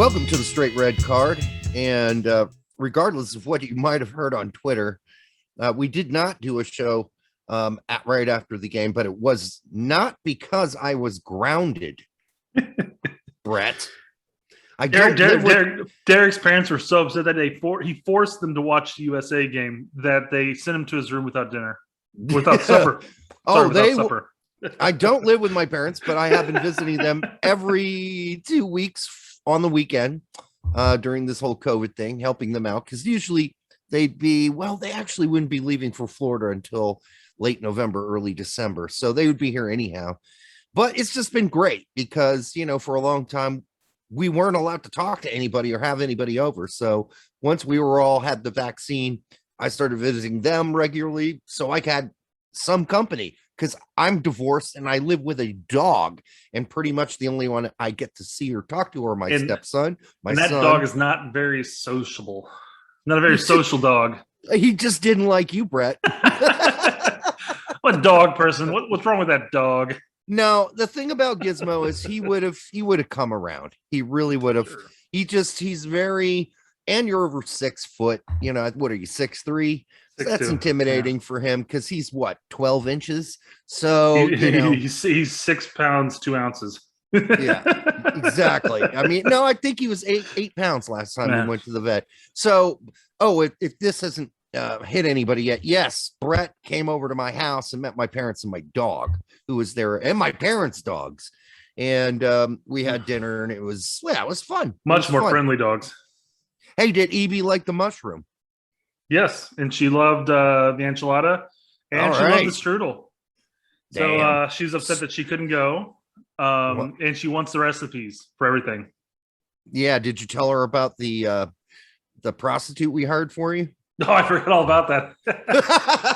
Welcome to the Straight Red Card. And regardless of what you might have heard on Twitter, we did not do a show right after the game, but it was not because I was grounded, Brett. Derek's parents were so upset that he forced them to watch the USA game that they sent him to his room without dinner, without supper. Supper. I don't live with my parents, but I have been visiting them every 2 weeks on the weekend during this whole COVID thing, helping them out, because usually they actually wouldn't be leaving for Florida until late November, early December. So they would be here anyhow. But it's just been great because, for a long time, we weren't allowed to talk to anybody or have anybody over. So once we were all had the vaccine, I started visiting them regularly. So I had some company because I'm divorced and I live with a dog, and pretty much the only one I get to see or talk to are my stepson. That dog is not very sociable. Not a very social dog. He just didn't like you, Brett. What dog person? What's wrong with that dog? No, the thing about Gizmo is he would have come around. He really would have. Sure. He's very, and you're over 6 foot. What are you, 6'3"? That's intimidating for him because he's what, 12 inches. So he's 6 pounds 2 ounces. Yeah, exactly. I mean, no, I think he was 8 pounds last time we went to the vet. So, if this hasn't hit anybody yet, yes, Brett came over to my house and met my parents and my dog, who was there, and my parents' dogs, and we had dinner, and it was fun. Much more friendly dogs. Hey, did Evie like the mushroom? Yes, and she loved the enchilada, and she loved the strudel. So she's upset that she couldn't go, and she wants the recipes for everything. Yeah, did you tell her about the prostitute we hired for you? Oh, I forgot all about that.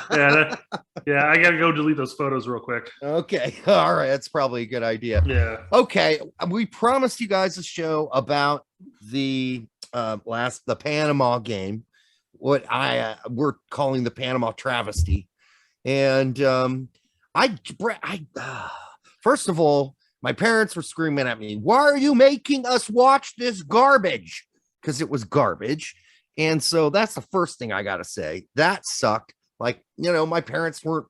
I got to go delete those photos real quick. Okay, all right, that's probably a good idea. Yeah. Okay, we promised you guys a show about the Panama game, what we're calling the Panama travesty, and first of all, my parents were screaming at me, "Why are you making us watch this garbage?" Because it was garbage. And so that's the first thing I got to say. That sucked. Like, my parents weren't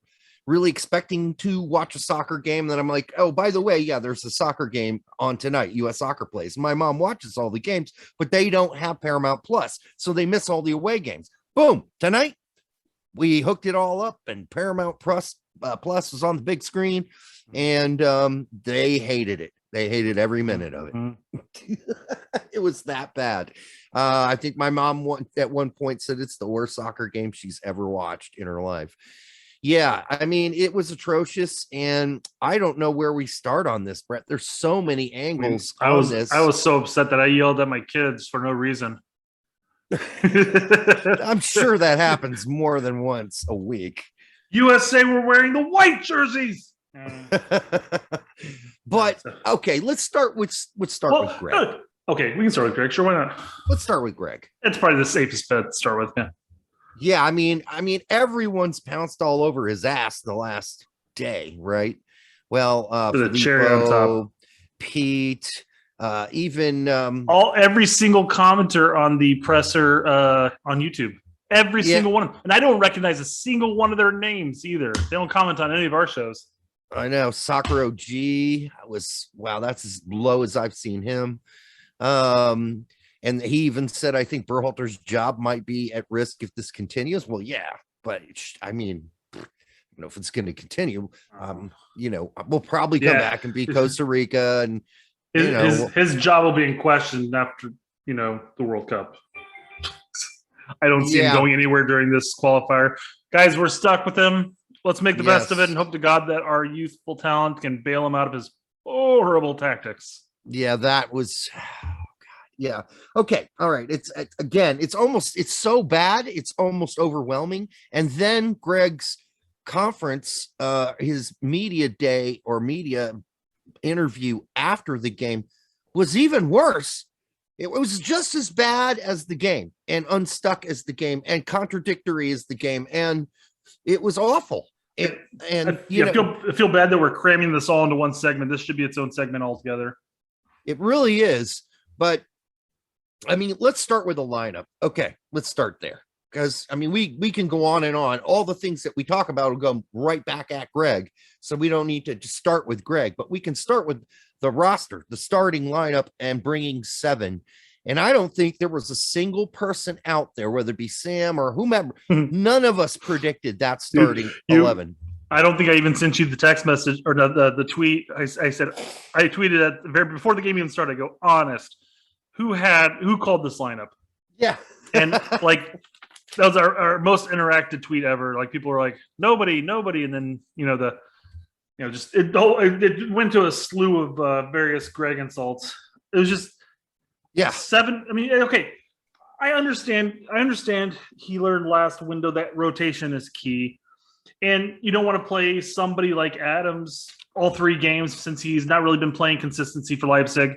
really expecting to watch a soccer game. Then I'm like, oh, by the way, there's a soccer game on tonight. US Soccer plays. My mom watches all the games, but they don't have Paramount Plus. So they miss all the away games. Boom. Tonight, we hooked it all up, and Paramount Plus was on the big screen, and they hated it. They hated every minute of it. Mm-hmm. It was that bad. I think my mom at one point said it's the worst soccer game she's ever watched in her life. Yeah, I mean, it was atrocious, and I don't know where we start on this, Brett. There's so many angles on this. I was so upset that I yelled at my kids for no reason. I'm sure that happens more than once a week. USA were wearing the white jerseys. But okay, let's start with Gregg. Okay, we can start with Gregg. Sure, why not? Let's start with Gregg. It's probably the safest bet to start with. Yeah. I mean, everyone's pounced all over his ass the last day, right? Well, the cherry on top. Pete, even every single commenter on the presser on YouTube. Every single one, and I don't recognize a single one of their names either. They don't comment on any of our shows. I know Soccer OG that's as low as I've seen him. And he even said, I think Berhalter's job might be at risk if this continues. Well, yeah, but I mean, if it's going to continue, we'll probably come back and beat Costa Rica, and his job will be in question after the World Cup. I don't see him going anywhere during this qualifier. Guys, we're stuck with him. Let's make the best of it and hope to God that our youthful talent can bail him out of his horrible tactics. Yeah, that was... Yeah. Okay. All right. It's so bad. It's almost overwhelming. And then Gregg's conference, his media day or media interview after the game was even worse. It was just as bad as the game, and unstuck as the game, and contradictory as the game. And it was awful. I feel bad that we're cramming this all into one segment. This should be its own segment altogether. It really is. But I mean, let's start with the lineup. Okay, let's start there. Because I mean, we can go on and on. All the things that we talk about will go right back at Gregg. So we don't need to just start with Gregg, but we can start with the roster, the starting lineup, and bringing 7. And I don't think there was a single person out there, whether it be Sam or whomever, none of us predicted that starting 11. I don't think I even sent you the text message or the tweet. I said, I tweeted at very before the game even started. I go, honest, who called this lineup? Yeah. And like, that was our most interactive tweet ever. Like people were like, nobody. And then, it went to a slew of various Gregg insults. It was just, 7. I mean, okay. I understand he learned last window that rotation is key. And you don't want to play somebody like Adams all 3 games since he's not really been playing consistency for Leipzig.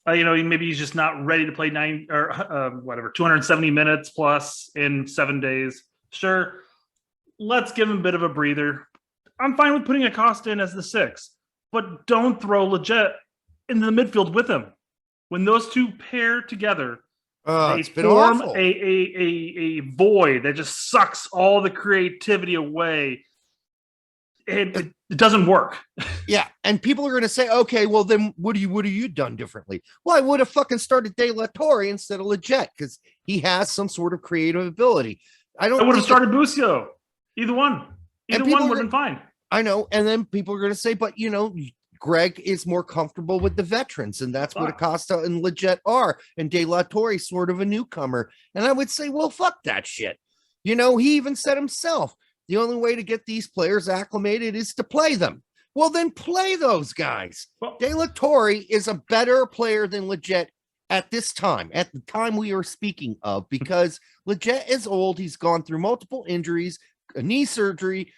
Maybe he's just not ready to play 270 minutes plus in 7 days. Sure, let's give him a bit of a breather. I'm fine with putting Acosta in as the 6, but don't throw Leggett into the midfield with him. When those two pair together, they form a void that just sucks all the creativity away. It doesn't work. Yeah, and people are going to say, okay, well then what have you done differently? Well, I would have fucking started De La Torre instead of Leggett because he has some sort of creative ability. I would have started Busio. Either one would have been fine. I know, and then people are going to say, but Gregg is more comfortable with the veterans, and that's what Acosta and Leggett are, and De La Torre is sort of a newcomer. And I would say, well, fuck that shit. He even said himself, the only way to get these players acclimated is to play them. Well, then play those guys. De La Torre is a better player than Leggett at this time, at the time we are speaking of, because Leggett is old. He's gone through multiple injuries, a knee surgery.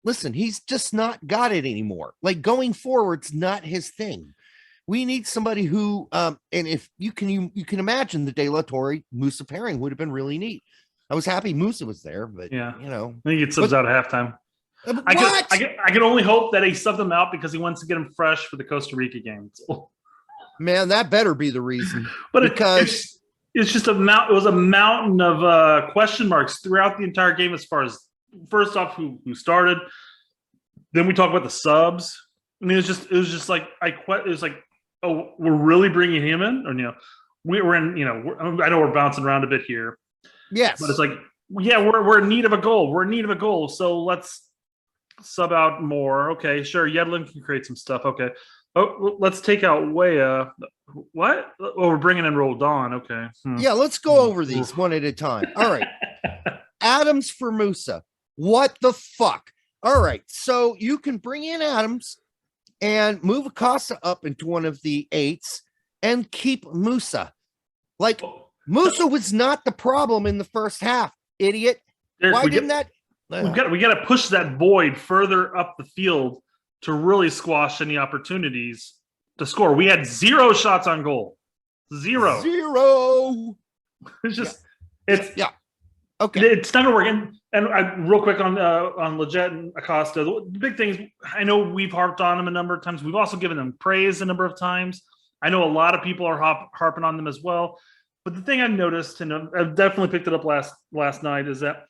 Listen, he's just not got it anymore. Like going forward's not his thing. We need somebody who, and if you can imagine the De La Torre Musa pairing would have been really neat. I was happy Musa was there, but I think he subs out at halftime. I can only hope that he subbed him out because he wants to get him fresh for the Costa Rica game. So. Man, that better be the reason. But it's just it was a mountain of question marks throughout the entire game as far as first off who started. Then we talk about the subs. I mean, it was just like oh, we're really bringing him in, or we're in. I know we're bouncing around a bit here. Yes, but it's like, yeah, we're in need of a goal. We're in need of a goal, so let's sub out more. Okay, sure. Yedlin can create some stuff. Okay. Oh, let's take out Weah. What? Oh, we're bringing in Roldan. Okay. Yeah, let's go over these one at a time. All right. Adams for Musa. What the fuck? All right. So you can bring in Adams and move Acosta up into one of the 8s and keep Musa. Like, Musa was not the problem in the first half, idiot. Why didn't that? We got to push that void further up the field to really squash any opportunities to score. We had 0 shots on goal. 0. It's just okay. It's not gonna work. And real quick on Leggett and Acosta, the big things. I know we've harped on them a number of times. We've also given them praise a number of times. I know a lot of people are harping on them as well. But the thing I've noticed, and I've definitely picked it up last night, is that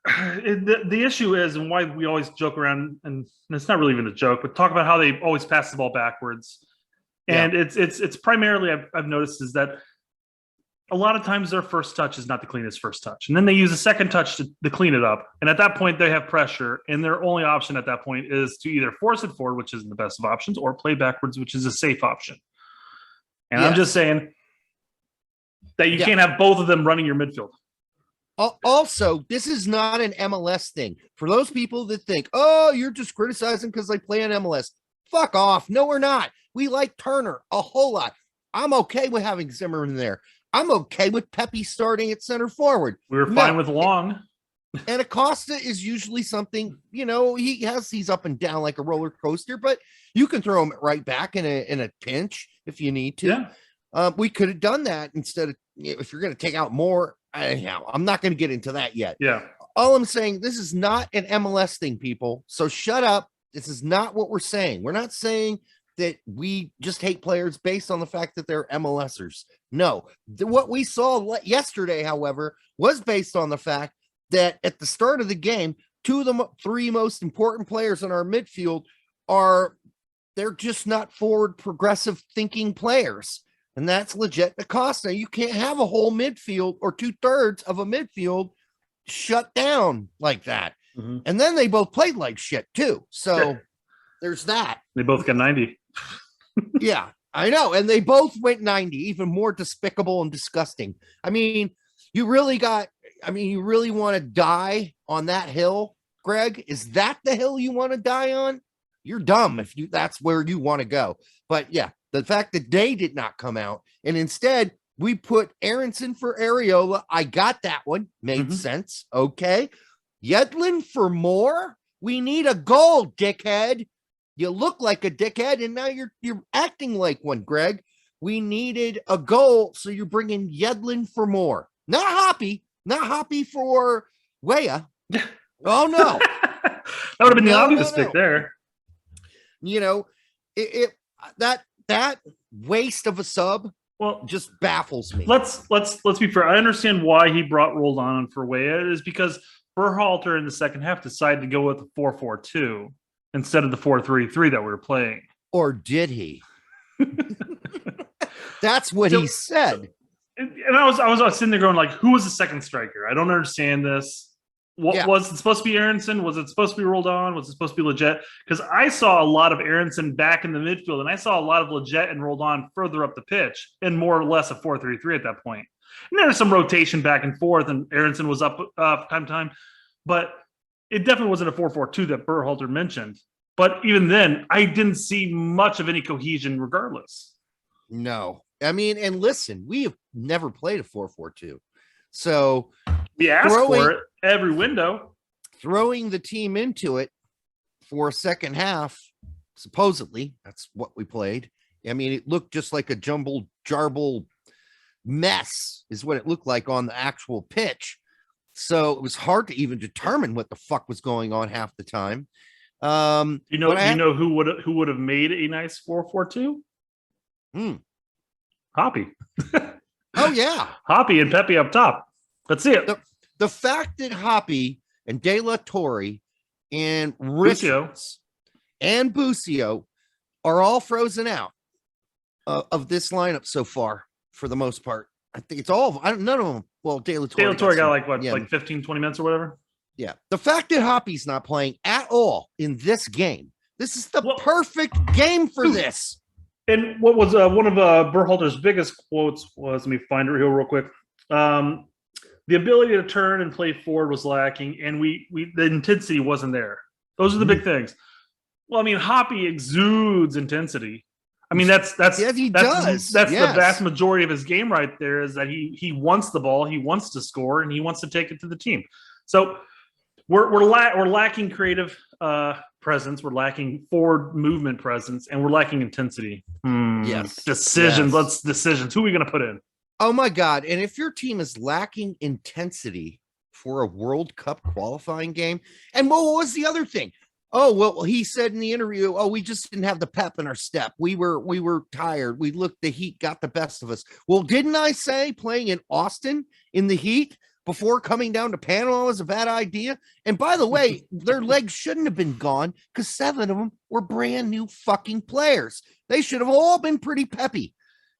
the issue is, and why we always joke around, and it's not really even a joke, but talk about how they always pass the ball backwards. And it's primarily I've noticed is that a lot of times their first touch is not the cleanest first touch, and then they use a second touch to clean it up. And at that point, they have pressure, and their only option at that point is to either force it forward, which isn't the best of options, or play backwards, which is a safe option. And I'm just saying that you can't have both of them running your midfield. Also, this is not an MLS thing. For those people that think, oh, you're just criticizing because they play in MLS. Fuck off. No, we're not. We like Turner a whole lot. I'm okay with having Zimmerman there. I'm okay with Pepe starting at center forward. We were fine with Long. And Acosta is usually something, he's up and down like a roller coaster, but you can throw him right back in a pinch if you need to. Yeah. We could have done that instead of, if you're going to take out more. I'm not going to get into that yet. Yeah. All I'm saying, this is not an MLS thing, people. So shut up. This is not what we're saying. We're not saying that we just hate players based on the fact that they're MLSers. No, what we saw yesterday, however, was based on the fact that at the start of the game, two of the three most important players in our midfield they're just not forward progressive thinking players. And that's legit the cost. Now, you can't have a whole midfield or 2/3 of a midfield shut down like that. Mm-hmm. And then they both played like shit too. So there's that. They both got 90. Yeah, I know. And they both went 90, even more despicable and disgusting. I mean, you really want to die on that hill, Greg? Is that the hill you want to die on? You're dumb if that's where you want to go. But yeah, the fact that they did not come out and instead we put Aronson for Areola. I got that one. Made sense. Okay. Yedlin for more. We need a goal, dickhead. You look like a dickhead, and now you're acting like one, Greg. We needed a goal, so you're bringing Yedlin for more. Not Hoppy for Weah. Oh no, that would have been the obvious pick there. You know, that waste of a sub. Well, just baffles me. Let's be fair. I understand why he brought Roldan for Weah. It is because Berhalter in the second half decided to go with the 4-4-2 instead of the 4-3-3 that we were playing. Or did he? That's what he said. And I was sitting there going like, who was the second striker? I don't understand this. Was it supposed to be Aronson? Was it supposed to be Roldan? Was it supposed to be Leggett? Because I saw a lot of Aronson back in the midfield, and I saw a lot of Leggett and Roldan further up the pitch, and more or less a 4-3-3 at that point. And there was some rotation back and forth, and Aronson was up time to time. But it definitely wasn't a 4-4-2 that Berhalter mentioned. But even then, I didn't see much of any cohesion regardless. No. I mean, and listen, we have never played a 4-4-2. So we asked for it every window. Throwing the team into it for a second half, supposedly, that's what we played. I mean, it looked just like a jarble mess is what it looked like on the actual pitch. So it was hard to even determine what the fuck was going on half the time. You know who would have made a nice 4-4-2? Hoppy. Oh yeah, Hoppy and Pepe up top. Let's see it. The fact that Hoppy and De La Torre and Richards and Busio are all frozen out of this lineup so far, for the most part. I think it's all none of them. Well, De La Torre got like 15, 20 minutes or whatever. Yeah. The fact that Hoppy's not playing at all in this game. This is the perfect game for this. And what was one of Berhalter's biggest quotes was, let me find it here real quick. The ability to turn and play forward was lacking, and the intensity wasn't there. Those are the big things. Well, I mean, Hoppy exudes intensity. I mean, that's the vast majority of his game right there, is that he wants the ball, he wants to score, and he wants to take it to the team. So we're lacking creative presence, we're lacking forward movement presence, and we're lacking intensity. Decisions. Who are we going to put in? Oh my God. And if your team is lacking intensity for a World Cup qualifying game, and what was the other thing? Oh, well, he said in the interview, we just didn't have the pep in our step. We were tired. The heat got the best of us. Well, didn't I say playing in Austin in the heat before coming down to Panama was a bad idea? And by the way, their legs shouldn't have been gone because 7 of them were brand new fucking players. They should have all been pretty peppy.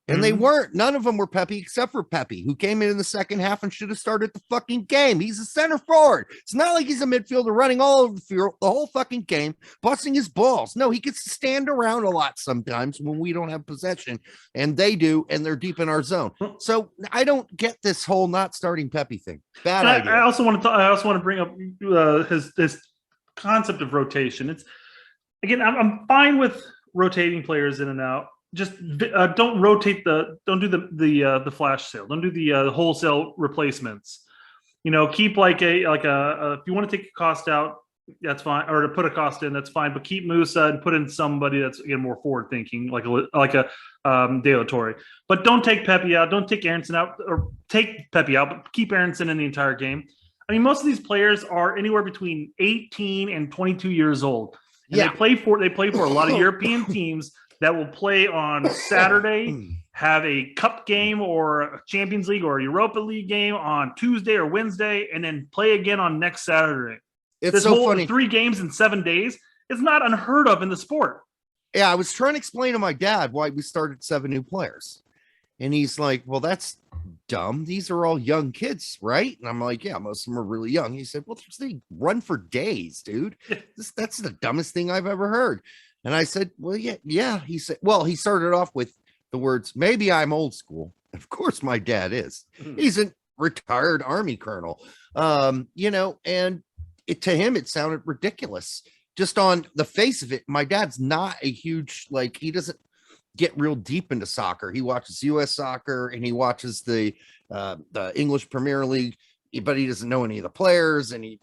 And they weren't. None of them were peppy except for Pepe, who came in the second half and should have started the fucking game. He's a center forward. It's not like he's a midfielder running all over the field the whole fucking game, busting his balls. No, he gets to stand around a lot sometimes when we don't have possession, and they do, and they're deep in our zone. So I don't get this whole not starting Pepe thing. Bad idea. I also want to bring up his concept of rotation. It's again, I'm fine with rotating players in and out. Just don't rotate don't do the flash sale. Don't do the wholesale replacements. Keep like a if you want to take a cost out, that's fine, or to put a cost in, that's fine. But keep Musa and put in somebody that's more forward thinking, like a De La Torre. But don't take Pepe out. Don't take Aronson out, or take Pepe out, but keep Aronson in the entire game. I mean, most of these players are anywhere between 18 and 22 years old, and they play for a lot of European teams that will play on Saturday, have a cup game or a Champions League or a Europa League game on Tuesday or Wednesday, and then play again on next Saturday. It's this so whole funny. 3 games in 7 days is not unheard of in the sport. Yeah, I was trying to explain to my dad why we started 7 new players. And he's like, well, that's dumb. These are all young kids, right? And I'm like, yeah, most of them are really young. He said, well, they run for days, dude. That's the dumbest thing I've ever heard. And I said, well, yeah. He said, well, he started off with the words, maybe I'm old school. Of course, my dad is. He's a retired Army colonel. And to him, it sounded ridiculous. Just on the face of it, my dad's not a huge, he doesn't get real deep into soccer. He watches US soccer and he watches the English Premier League, but he doesn't know any of the players. And he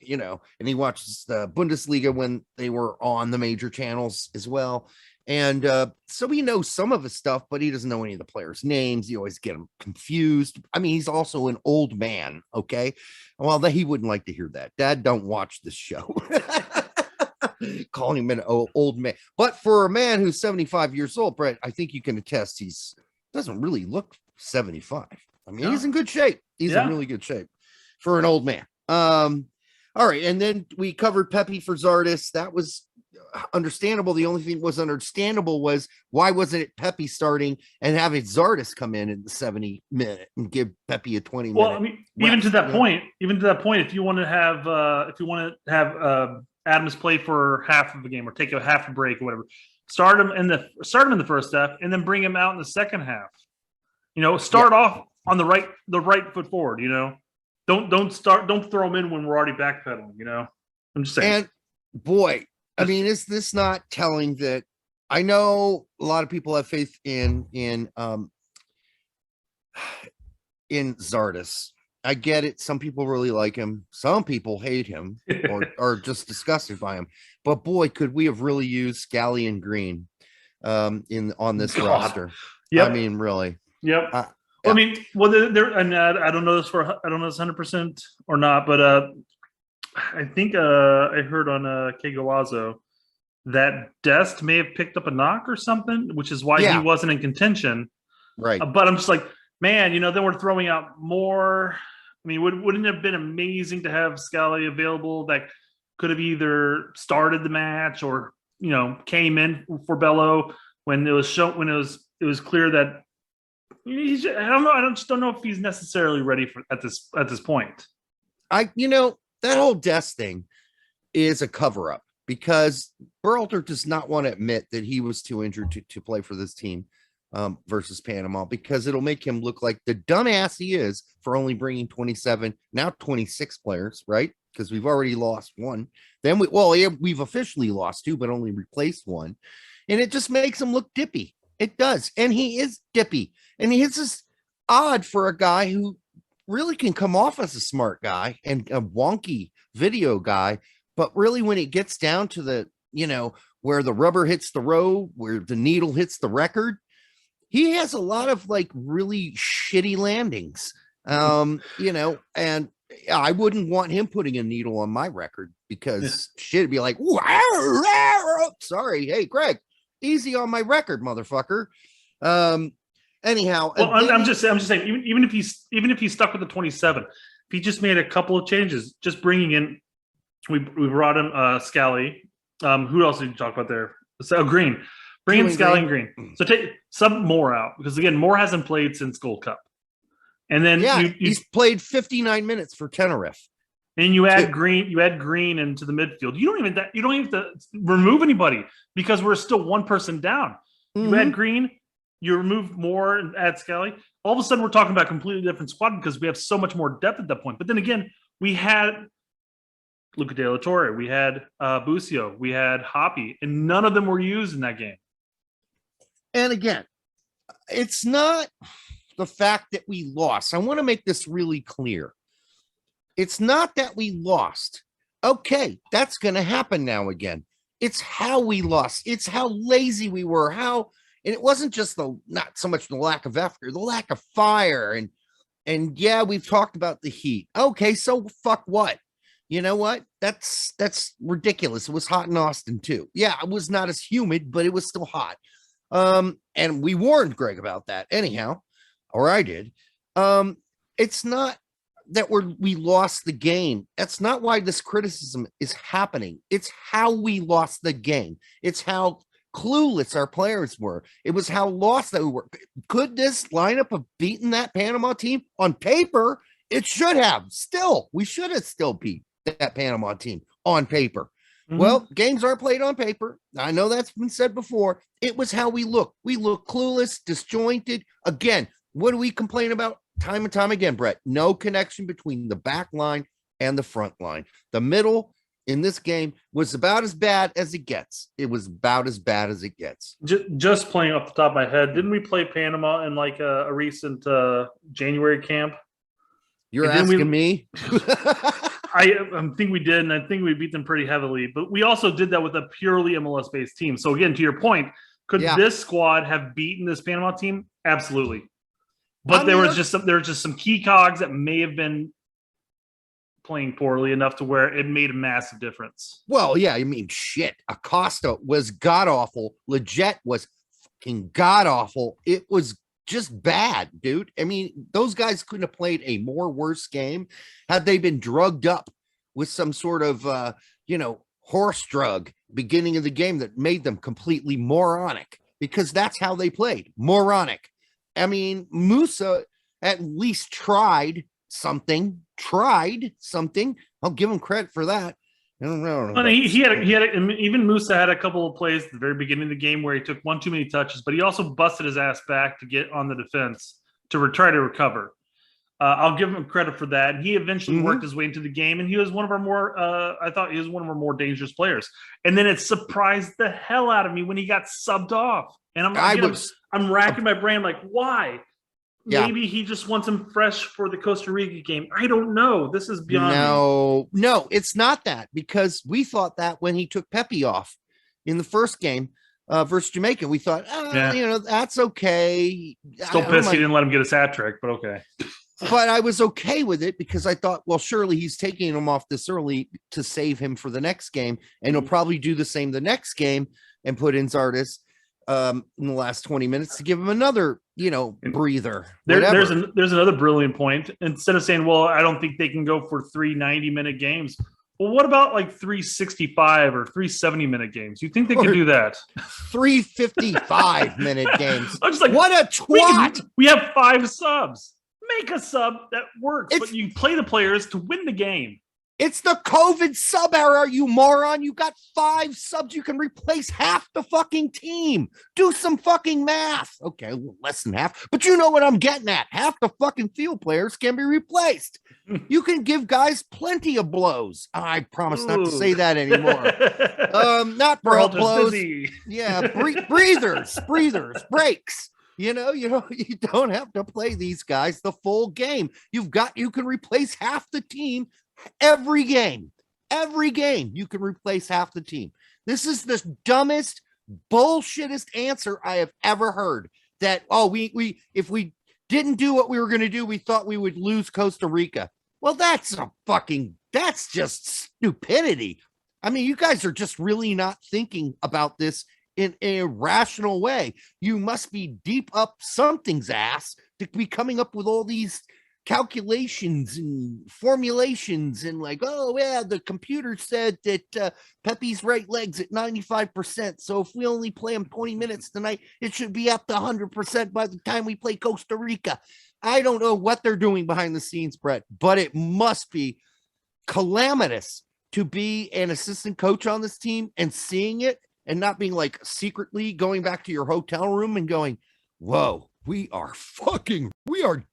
watches the Bundesliga when they were on the major channels as well. And so he knows some of his stuff, but he doesn't know any of the players' names. You always get him confused. I mean, he's also an old man. Okay. Well, he wouldn't like to hear that. Dad, don't watch this show. Calling him an old man. But for a man who's 75 years old, Brett, I think you can attest doesn't really look 75. I mean, he's in good shape. He's in really good shape for an old man. All right. And then we covered Pepe for Zardes. That was understandable. The only thing that was understandable was why wasn't it Pepe starting and having Zardes come in the 70 minute and give Pepe a 20 minute. Well, I mean, even to that point, if you want to have Adams play for half of the game or take a half a break or whatever, start him in the first half and then bring him out in the second half. Start off on the right foot forward. Don't throw him in when we're already backpedaling. I'm just saying. And boy, I mean, is this not telling that? I know a lot of people have faith in Zardes. I get it. Some people really like him. Some people hate him or are just disgusted by him. But boy, could we have really used Scally and Green on this roster? Yep. I mean, really. Yep. I mean, and I don't know this 100% or not, but I think I heard on Kegowazo that Dest may have picked up a knock or something, which is why he wasn't in contention. Right. But I'm just like, man, then we're throwing out more. I mean, wouldn't it have been amazing to have Scally available that could have either started the match or, came in for Bello when it was clear that I just don't know if he's necessarily ready at this point. That whole Dest thing is a cover up because Berhalter does not want to admit that he was too injured to play for this team versus Panama, because it'll make him look like the dumbass he is for only bringing 27, now 26 players, right? Because we've already lost one. Then we've officially lost 2, but only replaced 1. And it just makes him look dippy. It does. And he is dippy. And it's just odd for a guy who really can come off as a smart guy and a wonky video guy. But really, when it gets down to the, where the rubber hits the road, where the needle hits the record, he has a lot of really shitty landings. And I wouldn't want him putting a needle on my record because shit would be like, sorry. Hey, Greg, easy on my record, motherfucker. Anyhow, well, I'm just saying, even if he's stuck with the 27, if he just made a couple of changes, just bringing in, we brought him Scally. Who else did you talk about there? So Green, bring in Scally and Green. So take some more out because again, Moore hasn't played since Gold Cup, and then he's played 59 minutes for Tenerife. And you add Green into the midfield. You don't even have to remove anybody because we're still one person down. You add Green. You remove Moore and add Scally. All of a sudden, we're talking about a completely different squad because we have so much more depth at that point. But then again, we had Luca De La Torre, we had Busio, we had Hoppy, and none of them were used in that game. And again, it's not the fact that we lost. I want to make this really clear. It's not that we lost. Okay, that's going to happen now again. It's how we lost. It's how lazy we were. And it wasn't just not so much the lack of effort, the lack of fire. And yeah, we've talked about the heat. Okay, so fuck what? You know what? That's ridiculous. It was hot in Austin too. Yeah, it was not as humid, but it was still hot. And we warned Greg about that anyhow, or I did. It's not that we lost the game. That's not why this criticism is happening. It's how we lost the game. It's how clueless our players were. It was how lost they were. Could this lineup have beaten that Panama team? On paper, it should have. Still, we should have still beat that Panama team on paper. Mm-hmm. Well, games aren't played on paper. I know that's been said before. It was how we look. We look clueless, disjointed. Again, what do we complain about time and time again, Brett? No connection between the back line and the front line. The middle in this game was about as bad as it gets. It was about as bad as it gets. Just playing off the top of my head, didn't we play Panama in like a recent January camp? You're asking me? I think we did, and I think we beat them pretty heavily. But we also did that with a purely MLS-based team. So again, to your point, could this squad have beaten this Panama team? Absolutely. But there was just some key cogs that may have been playing poorly enough to where it made a massive difference. Well, yeah, I mean, shit. Acosta was god awful. Leggett was fucking god awful. It was just bad, dude. I mean, those guys couldn't have played a more worse game had they been drugged up with some sort of, horse drug beginning of the game that made them completely moronic, because that's how they played. Moronic. I mean, Musa at least tried something. I'll give him credit for that. I don't know. He had even Musa had a couple of plays at the very beginning of the game where he took one too many touches, but he also busted his ass back to get on the defense to try to recover. I'll give him credit for that. And he eventually worked his way into the game, and he was one of our more, I thought he was one of our more dangerous players. And then it surprised the hell out of me when he got subbed off. And I'm racking my brain like, why? Yeah. Maybe he just wants him fresh for the Costa Rica game. I don't know. This is beyond me. No, it's not that, because we thought that when he took Pepe off in the first game versus Jamaica, we thought, that's okay. Still pissed he didn't let him get his hat trick, but okay. But I was okay with it because I thought, well, surely he's taking him off this early to save him for the next game, and he'll probably do the same the next game and put in Zardes in the last 20 minutes to give him another, breather. There's another brilliant point. Instead of saying, well, I don't think they can go for 3 90-minute games. Well, what about like 365 or 370-minute games? You think they could do that? 355-minute games. I'm just like, what a twat. We have 5 subs. Make a sub that works, but you play the players to win the game. It's the COVID sub era, you moron. You got 5 subs. You can replace half the fucking team. Do some fucking math. Okay, less than half, but you know what I'm getting at. Half the fucking field players can be replaced. You can give guys plenty of blows. I promise not to say that anymore. Not blows. Busy. Yeah, breathers, breaks. You don't have to play these guys the full game. You can replace half the team every game. You can replace half the team. This is the dumbest, bullshittest answer I have ever heard. That, we if we didn't do what we were going to do, we thought we would lose Costa Rica. Well, that's just stupidity. I mean, you guys are just really not thinking about this in a rational way. You must be deep up something's ass to be coming up with all these calculations and formulations and like, the computer said that Pepe's right leg's at 95%. So if we only play him 20 minutes tonight, it should be up to 100% by the time we play Costa Rica. I don't know what they're doing behind the scenes, Brett, but it must be calamitous to be an assistant coach on this team and seeing it and not being like secretly going back to your hotel room and going, whoa, we are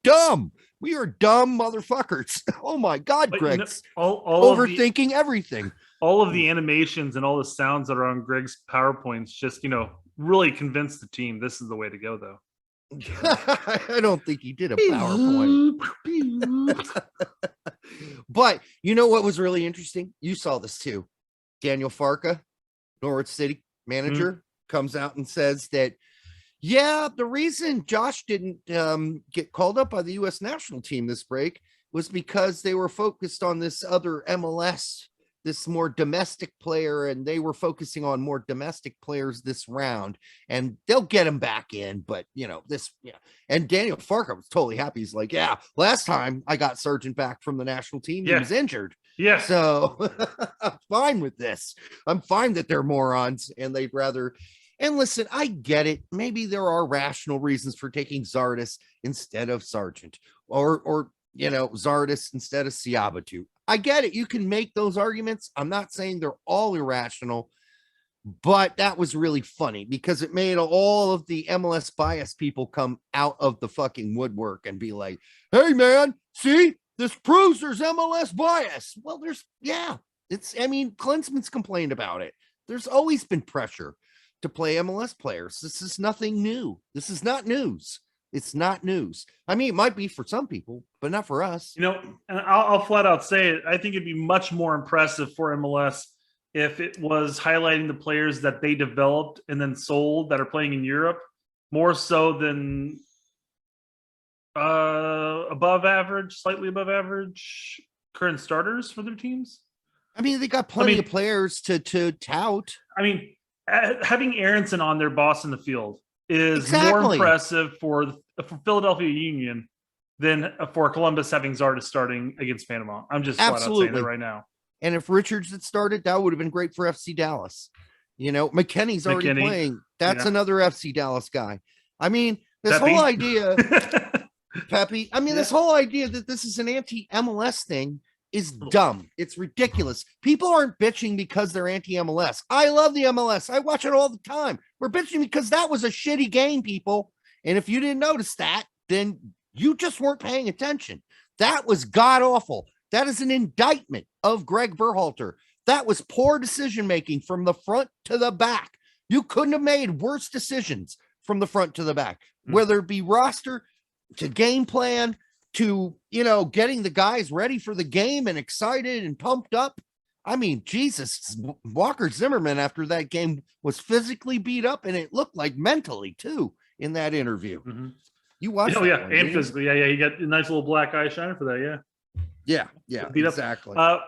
dumb. We are dumb motherfuckers. Oh my God, Greg. Overthinking everything. All of the animations and all the sounds that are on Greg's PowerPoints just, really convinced the team this is the way to go, though. I don't think he did a PowerPoint. But you know what was really interesting? You saw this too. Daniel Farka, Norwich City manager, comes out and says that, the reason Josh didn't get called up by the U.S. national team this break was because they were focused on this other MLS this more domestic player, and they were focusing on more domestic players this round, and they'll get him back in. But and Daniel Farka was totally happy. He's like, yeah, last time I got Sargent back from the national team, he was injured. Yeah. So I'm fine with this. I'm fine that they're morons and they'd rather. And listen, I get it. Maybe there are rational reasons for taking Zardes instead of Sargent, or Zardes instead of Siabatu. I get it. You can make those arguments. I'm not saying they're all irrational, but that was really funny because it made all of the MLS bias people come out of the fucking woodwork and be like, hey man, see, this proves there's MLS bias. Well, Klinsman's complained about it. There's always been pressure to play MLS players. This is nothing new. This is not news. It's not news. I mean, it might be for some people, but not for us. And I'll flat out say it. I think it'd be much more impressive for MLS if it was highlighting the players that they developed and then sold that are playing in Europe, more so than above average, slightly above average current starters for their teams. I mean, they got plenty of players to tout. I mean, having Aronson on their boss in the field is more impressive for Philadelphia Union than for Columbus having Zardes starting against Panama. I'm just flat out saying that right now. And if Richards had started, that would have been great for FC Dallas. McKennie's already playing. That's another FC Dallas guy. I mean, this whole idea, Pepe, this whole idea that this is an anti-MLS thing is dumb. It's ridiculous. People aren't bitching because they're anti-MLS. I love the MLS. I watch it all the time. We're bitching because that was a shitty game, people. And if you didn't notice that, then you just weren't paying attention. That was god-awful. That is an indictment of Gregg Berhalter. That was poor decision-making from the front to the back. You couldn't have made worse decisions from the front to the back, whether it be roster to game plan to, getting the guys ready for the game and excited and pumped up. I mean, Jesus, Walker Zimmerman after that game was physically beat up, and it looked like mentally too in that interview. Mm-hmm. You watched that one, and physically. Yeah. You got a nice little black eye shiner for that. Yeah, exactly. I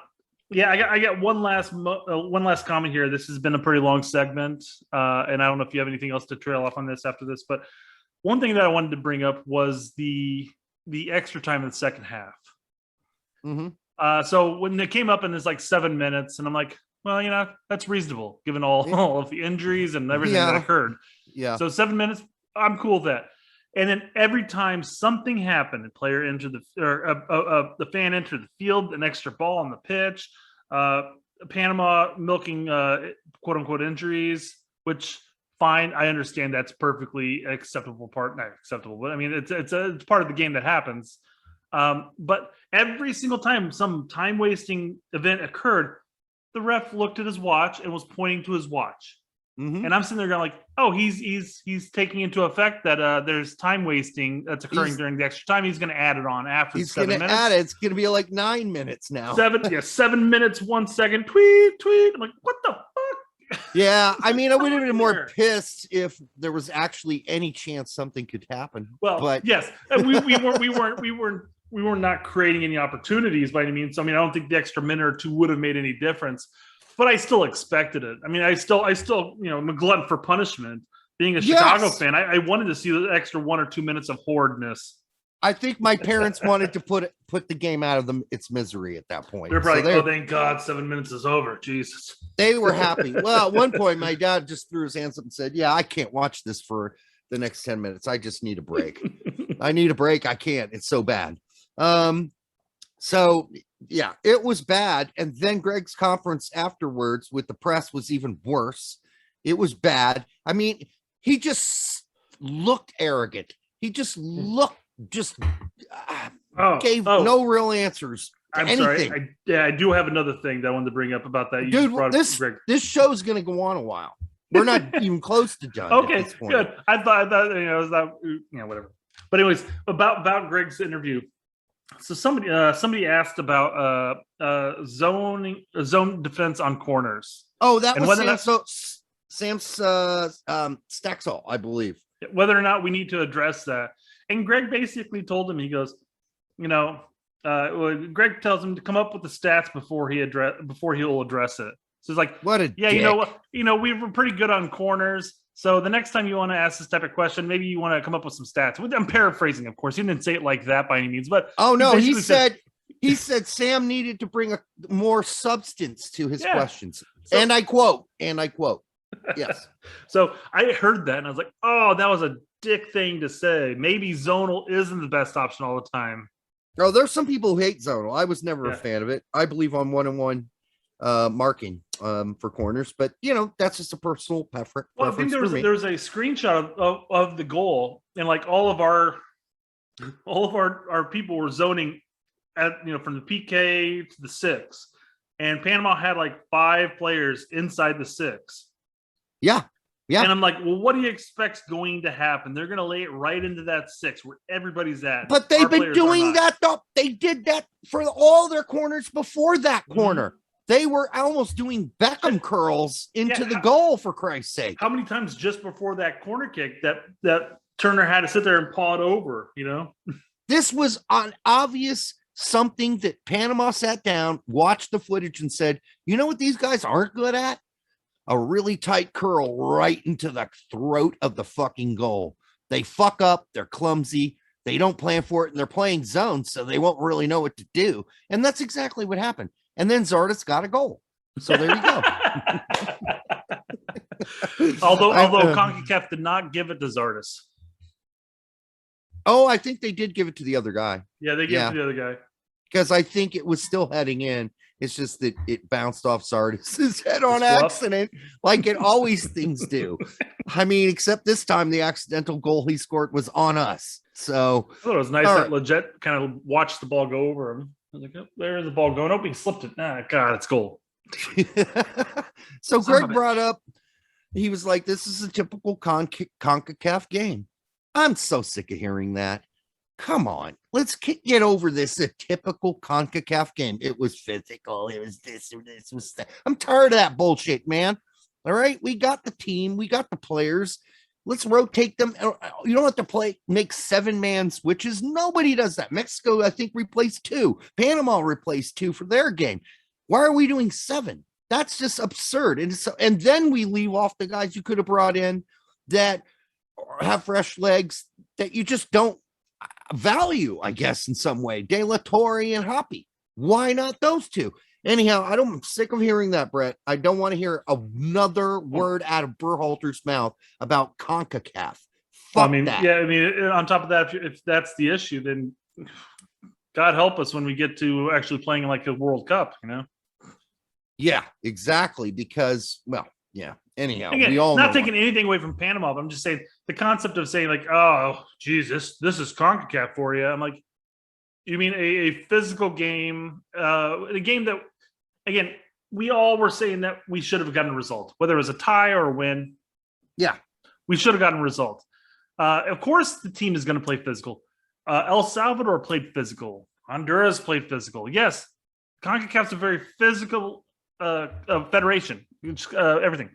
got one last comment here. This has been a pretty long segment, and I don't know if you have anything else to trail off on this after this, but one thing that I wanted to bring up was the extra time in the second half. Mm-hmm. So when it came up and it's like 7 minutes, and I'm like, well, that's reasonable given all of the injuries and everything that occurred. Yeah. So 7 minutes, I'm cool with that. And then every time something happened, a player entered the fan entered the field, an extra ball on the pitch, Panama milking quote unquote injuries, which fine, I understand that's perfectly acceptable part, not acceptable, but I mean it's part of the game that happens. But every single time some time wasting event occurred, the ref looked at his watch and was pointing to his watch. Mm-hmm. And I'm sitting there going like, oh, he's taking into effect that there's time wasting that's occurring during the extra time. He's going to add it on after 7 minutes. Add it. It's going to be like 9 minutes now. 7 minutes, 1 second. Tweet. I'm like, what the fuck? Yeah, I mean, I would have been more pissed if there was actually any chance something could happen. Well, but yes, and we were not creating any opportunities by any means. So, I mean, I don't think the extra minute or two would have made any difference. But I still expected it. I mean, I still, I'm a glutton for punishment. Being a Chicago fan, I wanted to see the extra 1 or 2 minutes of horridness. I think my parents wanted to put the game out of its misery at that point. They're probably, oh, thank God, 7 minutes is over. Jesus. They were happy. Well, at one point, my dad just threw his hands up and said, yeah, I can't watch this for the next 10 minutes. I just need a break. I need a break. I can't. It's so bad. So yeah, it was bad. And then Gregg's conference afterwards with the press was even worse. It was bad. I mean, he just looked arrogant. He just looked, gave no real answers to anything. Sorry. I do have another thing that I wanted to bring up about that. Dude, this show's going to go on a while. We're not even close to done. Okay, good. I thought it was that, whatever. But anyways, about Gregg's interview. So somebody asked about zone defense on corners. Oh, that was Sam Staxall, I believe. Whether or not we need to address that. And Gregg basically told him, he goes, Greg tells him to come up with the stats before he'll address it. So it's like, what a yeah, dick. We were pretty good on corners. So the next time you want to ask this type of question, maybe you want to come up with some stats. I'm paraphrasing, of course. He didn't say it like that by any means, but he said Sam needed to bring more substance to his questions. So, and I quote. Yes. So I heard that and I was like, oh, that was a dick thing to say. Maybe zonal isn't the best option all the time. Oh, there's some people who hate zonal. I was never a fan of it. I believe on 1-on-1 marking for corners, but that's just a personal preference. Well, I think there's a screenshot of the goal, and like all of our people were zoning at from the PK to the 6, and Panama had like 5 players inside the 6. Yeah. And I'm like, well, what do you expect's going to happen? They're going to lay it right into that 6 where everybody's at. But they've been doing that though. They did that for all their corners before that corner. Mm-hmm. They were almost doing Beckham curls into the goal, for Christ's sake. How many times just before that corner kick that Turner had to sit there and paw it over, This was an obvious something that Panama sat down, watched the footage and said, you know what these guys aren't good at? A really tight curl right into the throat of the fucking goal. They fuck up. They're clumsy. They don't plan for it, and they're playing zones, so they won't really know what to do. And that's exactly what happened. And then Zardes got a goal. So there you go. although CONCACAF did not give it to Zardes. Oh, I think they did give it to the other guy. Yeah, they gave it to the other guy. Because I think it was still heading in. It's just that it bounced off Zardes' head on accident, like it always things do. I mean, except this time the accidental goal he scored was on us. So I thought it was nice that Legit kind of watched the ball go over him. I was like, oh, there's the ball going. Oh, he slipped it. Nah, God, it's goal. So Greg brought up, he was like, this is a typical CONCACAF game. I'm so sick of hearing that. Come on, let's get over this. A typical CONCACAF game. It was physical. It was this or this was that. I'm tired of that bullshit, man. All right, we got the team. We got the players. Let's rotate them. You don't have to make 7-man switches. Nobody does that. Mexico, I think, replaced 2. Panama replaced 2 for their game. Why are we doing 7? That's just absurd. And then we leave off the guys you could have brought in that have fresh legs that you just don't value, I guess, in some way. De La Torre and Hoppy. Why not those 2? Anyhow, I'm sick of hearing that, Brett. I don't want to hear another word out of Berhalter's mouth about CONCACAF. Fuck that. Yeah, I mean, on top of that, if that's the issue, then God help us when we get to actually playing like a World Cup, Yeah, exactly. Because, well, yeah. Anyhow, again, we all not taking anything away from Panama, but I'm just saying the concept of saying like, oh, geez, this is CONCACAF for you. I'm like, you mean a physical game, a game that, again, we all were saying that we should have gotten a result, whether it was a tie or a win. Yeah, we should have gotten a result. Of course, the team is going to play physical. El Salvador played physical. Honduras played physical. Yes, CONCACAF's a very physical federation. Everything.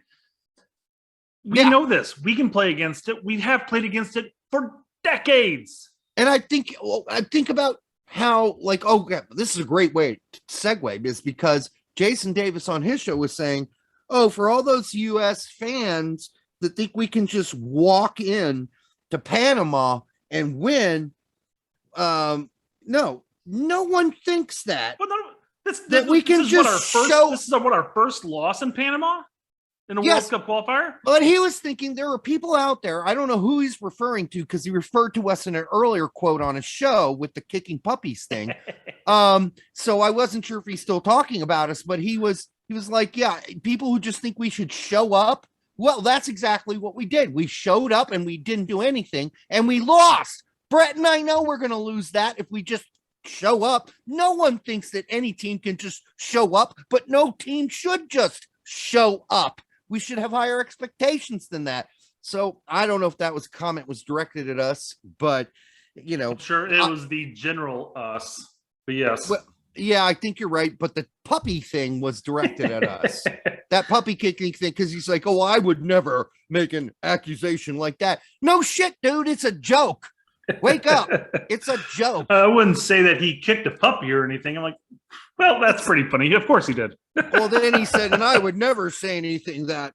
We know this. We can play against it. We have played against it for decades. And I think about how, like, this is a great way to segue, is because Jason Davis on his show was saying, for all those U.S. fans that think we can just walk in to Panama and win, no one thinks that. Well, this is what our first loss in Panama? In a World Cup qualifier? But he was thinking there were people out there. I don't know who he's referring to because he referred to us in an earlier quote on his show with the kicking puppies thing. So I wasn't sure if he's still talking about us, but he was like, yeah, people who just think we should show up. Well, that's exactly what we did. We showed up and we didn't do anything and we lost. Brett and I know we're going to lose that if we just show up. No one thinks that any team can just show up, but no team should just show up. We should have higher expectations than that. So I don't know if that comment was directed at us, but I'm sure it was the general us. But yes. Well, yeah, I think you're right. But the puppy thing was directed at us. That puppy kicking thing, because he's like, I would never make an accusation like that. No shit, dude. It's a joke. Wake up. It's a joke. I wouldn't say that he kicked a puppy or anything. I'm like, well, that's pretty funny. Of course he did. Well, then he said, and I would never say anything that,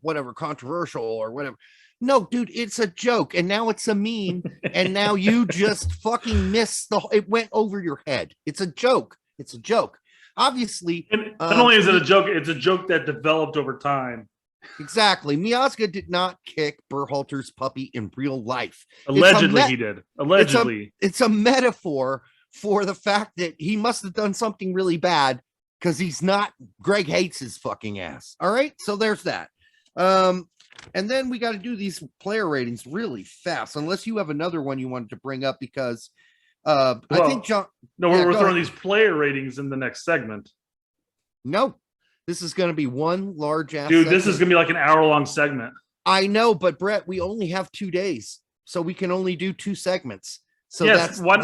whatever, controversial or whatever. No, dude, it's a joke. And now it's a meme. And now you just fucking missed it went over your head. It's a joke. It's a joke. Obviously. And not only is it a joke, it's a joke that developed over time. Exactly. Miazga did not kick Berhalter's puppy in real life. Allegedly, he did. Allegedly. It's a metaphor for the fact that he must have done something really bad because he's not. Gregg hates his fucking ass. All right. So there's that. And then we got to do these player ratings really fast, unless you have another one you wanted to bring up because I think John. No, we're throwing these player ratings in the next segment. No, this is going to be one large ass. Dude, this is going to be like an hour-long segment. I know, but Brett, we only have 2 days, so we can only do 2 segments. So yes, what?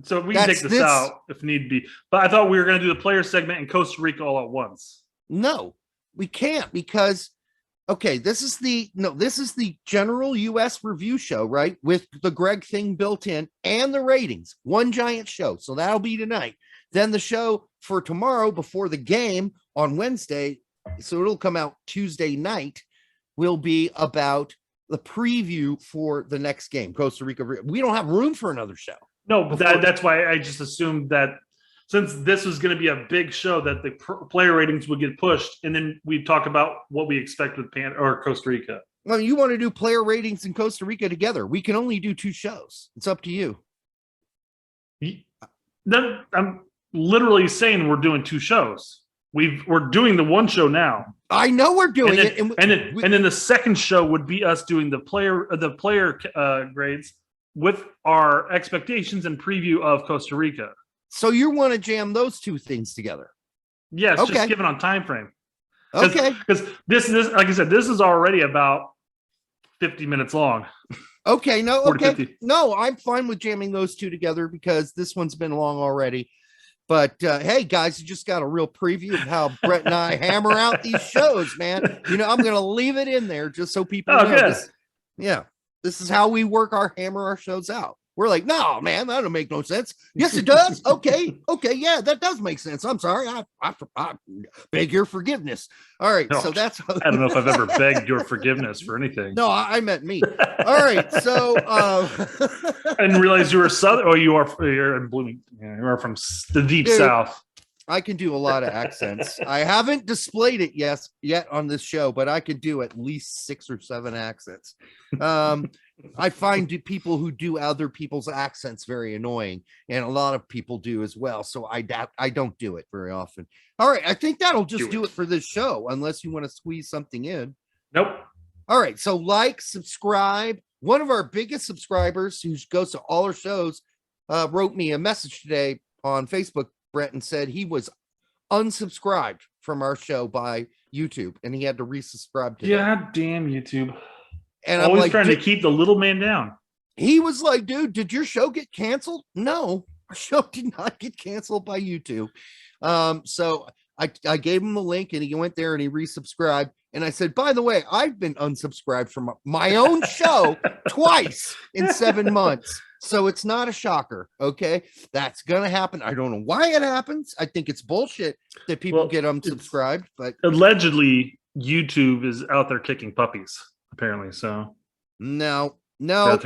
So we can take this out if need be. But I thought we were going to do the player segment in Costa Rica all at once. No, we can't because. Okay, this is the general US review show, right? With the Gregg thing built in and the ratings. One giant show. So that'll be tonight. Then the show for tomorrow before the game on Wednesday, so it'll come out Tuesday night, will be about the preview for the next game, Costa Rica. We don't have room for another show. No, but that's why I just assumed that since this was going to be a big show, that the player ratings would get pushed, and then we'd talk about what we expect with Costa Rica. Well, you want to do player ratings in Costa Rica together? We can only do 2 shows. It's up to you. I'm literally saying we're doing 2 shows. We're doing the one show now. I know we're doing it, and then the second show would be us doing the player grades with our expectations and preview of Costa Rica. So you want to jam those 2 things together? Yes, okay. Just given on time frame. Okay. Because this, like I said, this is already about 50 minutes long. Okay. No. 40, okay. 50. No, I'm fine with jamming those 2 together because this one's been long already. But hey, guys, you just got a real preview of how Brett and I hammer out these shows, man. I'm going to leave it in there just so people know. This, this is how we hammer our shows out. We're like, no, man, that don't make no sense. Yes, it does. Okay, yeah, that does make sense. I'm sorry. I beg your forgiveness. All right, so that's. I don't know if I've ever begged your forgiveness for anything. No, I meant me. All right, so. I didn't realize you were Southern. Oh, you're in Bloomington. Yeah, you are from the deep South. I can do a lot of accents. I haven't displayed it yet on this show, but I could do at least 6 or 7 accents. I find people who do other people's accents very annoying, and a lot of people do as well. So I don't do it very often. All right, I think that'll just do it for this show, unless you want to squeeze something in. Nope. All right, so subscribe. One of our biggest subscribers who goes to all our shows wrote me a message today on Facebook, Brett, and said he was unsubscribed from our show by YouTube, and he had to resubscribe today. God damn YouTube. And always like, trying to keep the little man down. He was like, dude, did your show get canceled? No, our show did not get canceled by YouTube. So I gave him the link and he went there and he resubscribed. And I said, by the way, I've been unsubscribed from my own show twice in 7 months. So it's not a shocker. Okay. That's going to happen. I don't know why it happens. I think it's bullshit that people get unsubscribed, but allegedly YouTube is out there kicking puppies. Apparently, so no, I'm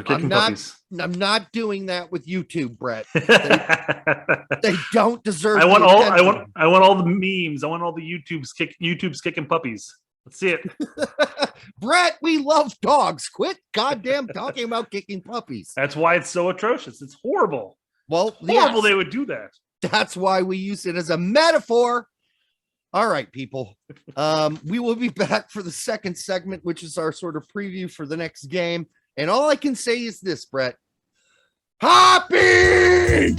not doing that with YouTube, Brett. They don't deserve. I want all the memes. I want all the YouTube's kicking puppies. Let's see it. Brett, we love dogs. Quit goddamn talking about kicking puppies. That's why it's so atrocious. It's horrible. Well, horrible they would do that. That's why we use it as a metaphor. All right, people. We will be back for the second segment, which is our sort of preview for the next game. And all I can say is this, Brett. Happy